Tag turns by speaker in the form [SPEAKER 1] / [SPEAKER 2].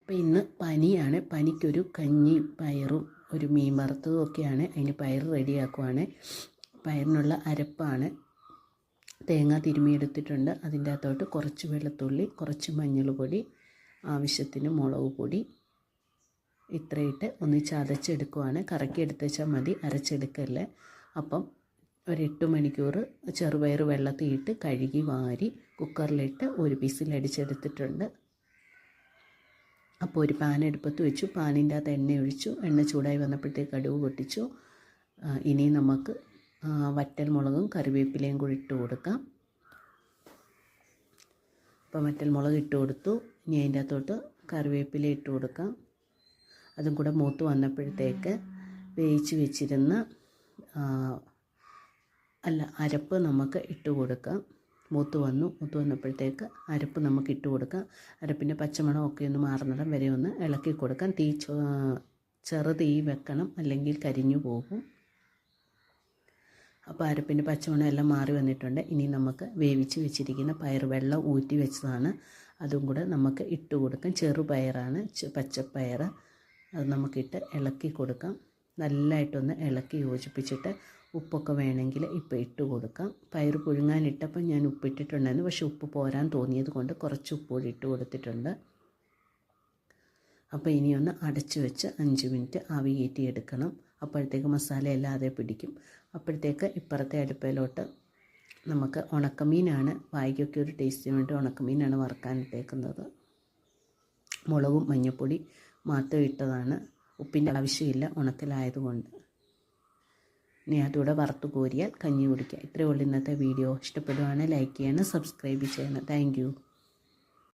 [SPEAKER 1] അപ്പോൾ ഇന്ന് പനിയാണ്. പനിക്കൊരു കഞ്ഞി പയറും ഒരു മീൻ വറുത്തതും ഒക്കെയാണ്. അതിന് പയർ റെഡിയാക്കുവാണ്. പയറിനുള്ള അരപ്പാണ്. തേങ്ങ തിരുമ്മിയെടുത്തിട്ടുണ്ട്. അതിൻ്റെ അകത്തോട്ട് കുറച്ച് വെളുത്തുള്ളി, കുറച്ച് മഞ്ഞൾ പൊടി, ആവശ്യത്തിന് മുളക് പൊടി ഇത്രയിട്ട് ഒന്ന് ചതച്ചെടുക്കുവാണ്. കറക്കി എടുത്തുവെച്ചാൽ മതി, അരച്ചെടുക്കല്ലേ. അപ്പം ഒരു 8 മണിക്കൂർ ചെറുപയർ വെള്ളത്തിയിട്ട് കഴുകി വാരി കുക്കറിലിട്ട് ഒരു വിസിലടിച്ചെടുത്തിട്ടുണ്ട്. അപ്പോൾ ഒരു പാൻ അടുപ്പത്ത് വെച്ചു. പാനിൻ്റെ അകത്ത് എണ്ണ ഒഴിച്ചു. എണ്ണ ചൂടായി വന്നപ്പോഴത്തേക്ക് കടുക് പൊട്ടിച്ചു. ഇനി നമുക്ക് വറ്റൽ മുളകും കറിവേപ്പിലയും കൂടി ഇട്ട് കൊടുക്കാം. അപ്പോൾ വറ്റൽ മുളക് ഇട്ട് കൊടുത്തു. ഇനി അതിൻ്റെ അകത്തോട്ട് കറിവേപ്പില ഇട്ട് കൊടുക്കാം. അതും കൂടെ മൂത്ത് വന്നപ്പോഴത്തേക്ക് വേവിച്ച് വെച്ചിരുന്ന അരപ്പ് നമുക്ക് ഇട്ട് കൊടുക്കാം. മൂത്ത് വന്നപ്പോഴത്തേക്ക് അരപ്പ് നമുക്ക് ഇട്ട് കൊടുക്കാം. അരപ്പിൻ്റെ പച്ചമണമൊക്കെ ഒന്ന് മാറുന്നിടം വരെ ഒന്ന് ഇളക്കി കൊടുക്കാം. ചെറുതീ വെക്കണം, അല്ലെങ്കിൽ കരിഞ്ഞു പോകും. അപ്പോൾ അരപ്പിൻ്റെ പച്ചമണം എല്ലാം മാറി വന്നിട്ടുണ്ട്. ഇനി നമുക്ക് വേവിച്ച് വെച്ചിരിക്കുന്ന പയർ, വെള്ളം ഊറ്റി വെച്ചതാണ്, അതും കൂടെ നമുക്ക് ഇട്ട് കൊടുക്കാം. ചെറുപയറാണ്, പച്ചപ്പയർ. അത് നമുക്കിട്ട് ഇളക്കി കൊടുക്കാം. നല്ലതായിട്ടൊന്ന് ഇളക്കി യോജിപ്പിച്ചിട്ട് ഉപ്പൊക്കെ വേണമെങ്കിൽ ഇപ്പോൾ ഇട്ട് കൊടുക്കാം. പയർ പുഴുങ്ങാനിട്ടപ്പോൾ ഞാൻ ഉപ്പിട്ടിട്ടുണ്ടായിരുന്നു. പക്ഷേ ഉപ്പ് പോരാൻ തോന്നിയത് കൊണ്ട് കുറച്ച് ഉപ്പ് കൂടി ഇട്ട് കൊടുത്തിട്ടുണ്ട്. അപ്പോൾ ഇനിയൊന്ന് അടച്ച് വെച്ച് 5 മിനിറ്റ് ആവി കയറ്റിയെടുക്കണം. അപ്പോഴത്തേക്ക് മസാല എല്ലാതെ പിടിക്കും. അപ്പോഴത്തേക്ക് ഇപ്പുറത്തെ അടുപ്പിലോട്ട് നമുക്ക് ഉണക്കമീനാണ്, വായിക്കൊക്കെ ഒരു ടേസ്റ്റിന് വേണ്ടി ഉണക്കമീനാണ് വറുക്കാനിട്ടേക്കുന്നത്. മുളകും മഞ്ഞൾപ്പൊടി മാത്രം ഇട്ടതാണ്. ഉപ്പിൻ്റെ ആവശ്യമില്ല ഉണക്കലായതുകൊണ്ട്. ഇനി അതുകൂടെ വറുത്ത് കോരിയാൽ കഞ്ഞി കുടിക്കുക. ഇത്രയേ ഉള്ളൂ ഇന്നത്തെ വീഡിയോ. ഇഷ്ടപ്പെടുവാണെങ്കിൽ ലൈക്ക് ചെയ്യണം, സബ്സ്ക്രൈബ് ചെയ്യണം. താങ്ക്